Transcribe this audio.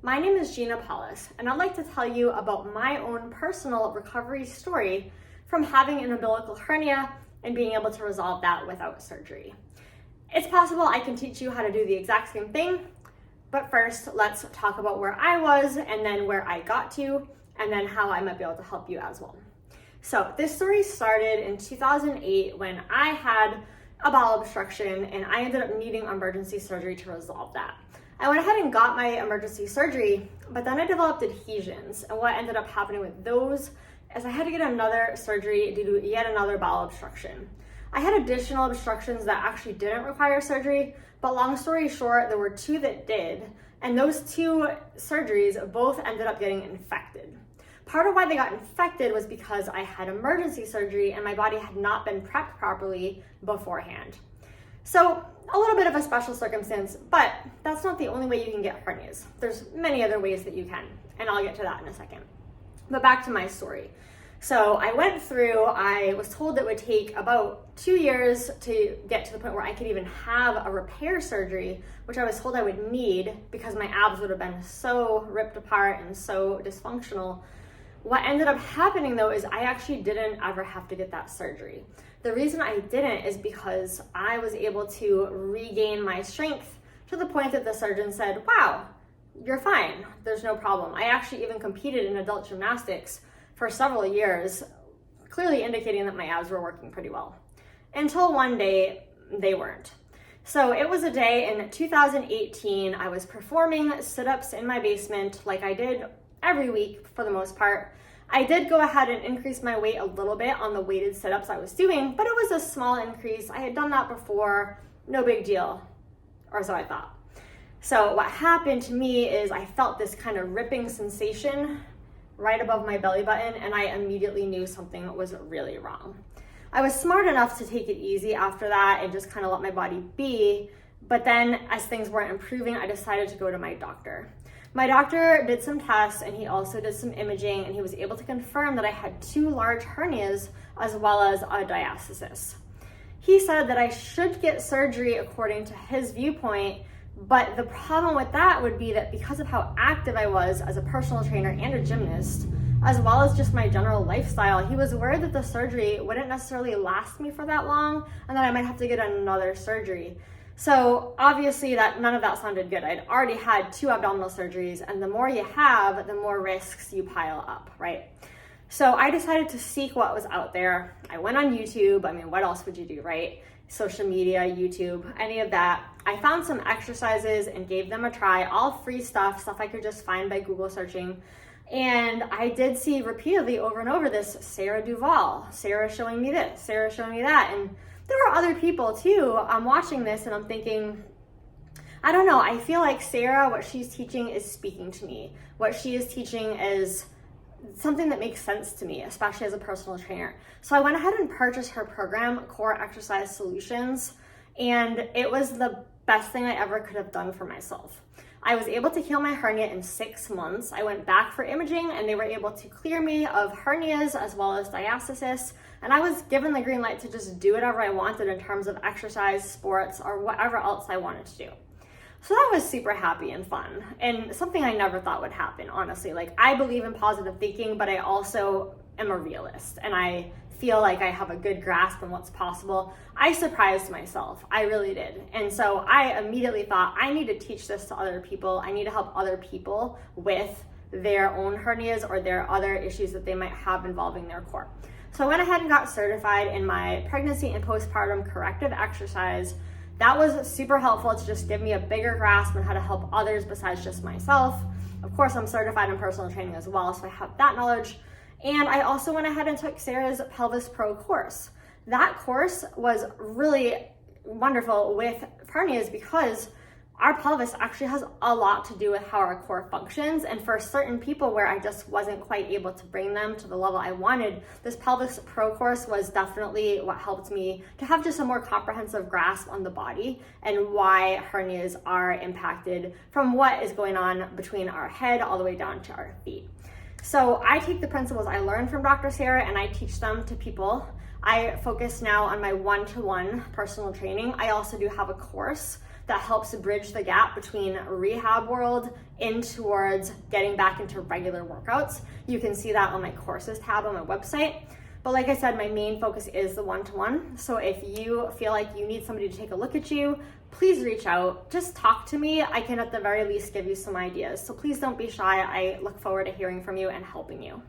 My name is Gina Paulus, and I'd like to tell you about my own personal recovery story from having an umbilical hernia and being able to resolve that without surgery. It's possible I can teach you how to do the exact same thing, but first let's talk about where I was and then where I got to, and then how I might be able to help you as well. So this story started in 2008 when I had a bowel obstruction and I ended up needing emergency surgery to resolve that. I went ahead and got my emergency surgery, but then I developed adhesions. And what ended up happening with those is I had to get another surgery due to yet another bowel obstruction. I had additional obstructions that actually didn't require surgery, but long story short, there were two that did. And those two surgeries both ended up getting infected. Part of why they got infected was because I had emergency surgery and my body had not been prepped properly beforehand. So a little bit of a special circumstance, but that's not the only way you can get hernias. There's many other ways that you can, and I'll get to that in a second. But back to my story. So I was told it would take about 2 years to get to the point where I could even have a repair surgery, which I was told I would need because my abs would have been so ripped apart and so dysfunctional. What ended up happening though is I actually didn't ever have to get that surgery. The reason I didn't is because I was able to regain my strength to the point that the surgeon said, wow, you're fine, there's no problem. I actually even competed in adult gymnastics for several years, clearly indicating that my abs were working pretty well. Until one day, they weren't. So it was a day in 2018, I was performing sit-ups in my basement like I did every week for the most part. I did go ahead and increase my weight a little bit on the weighted sit-ups I was doing, but it was a small increase. I had done that before, no big deal, or so I thought. So what happened to me is I felt this kind of ripping sensation right above my belly button, and I immediately knew something was really wrong. I was smart enough to take it easy after that and just kind of let my body be, but then as things weren't improving, I decided to go to my doctor. My doctor did some tests and he also did some imaging, and he was able to confirm that I had 2 large hernias as well as a diastasis. He said that I should get surgery according to his viewpoint, but the problem with that would be that because of how active I was as a personal trainer and a gymnast, as well as just my general lifestyle, he was worried that the surgery wouldn't necessarily last me for that long and that I might have to get another surgery. So obviously none of that sounded good. I'd already had 2 abdominal surgeries, and the more you have, the more risks you pile up, right? So I decided to seek what was out there. I went on YouTube. I mean, what else would you do, right? Social media, YouTube, any of that. I found some exercises and gave them a try, all free stuff I could just find by Google searching. And I did see repeatedly over and over this Sarah Duvall, Sarah showing me this, Sarah showing me that. And there were other people too. I'm watching this and I'm thinking, I don't know, I feel like Sarah, what she's teaching is speaking to me. What she is teaching is something that makes sense to me, especially as a personal trainer. So I went ahead and purchased her program, Core Exercise Solutions, and it was the best thing I ever could have done for myself. I was able to heal my hernia in 6 months. I went back for imaging and they were able to clear me of hernias as well as diastasis. And I was given the green light to just do whatever I wanted in terms of exercise, sports, or whatever else I wanted to do. So that was super happy and fun, and something I never thought would happen, honestly. Like, I believe in positive thinking, but I also am a realist, and I feel like I have a good grasp on what's possible. I surprised myself, I really did. And so I immediately thought, I need to teach this to other people. I need to help other people with their own hernias or their other issues that they might have involving their core. So I went ahead and got certified in my pregnancy and postpartum corrective exercise. That was super helpful to just give me a bigger grasp on how to help others besides just myself. Of course, I'm certified in personal training as well, so I have that knowledge. And I also went ahead and took Sarah's Pelvis Pro course. That course was really wonderful with hernias because our pelvis actually has a lot to do with how our core functions. And for certain people where I just wasn't quite able to bring them to the level I wanted, this Pelvis Pro course was definitely what helped me to have just a more comprehensive grasp on the body and why hernias are impacted from what is going on between our head all the way down to our feet. So I take the principles I learned from Dr. Sarah and I teach them to people. I focus now on my one-to-one personal training. I also do have a course that helps bridge the gap between rehab world in towards getting back into regular workouts, you can see that on my courses tab on my website. But like I said, my main focus is the one-to-one. So if you feel like you need somebody to take a look at you, please reach out, just talk to me. I can at the very least give you some ideas. So please don't be shy. I look forward to hearing from you and helping you.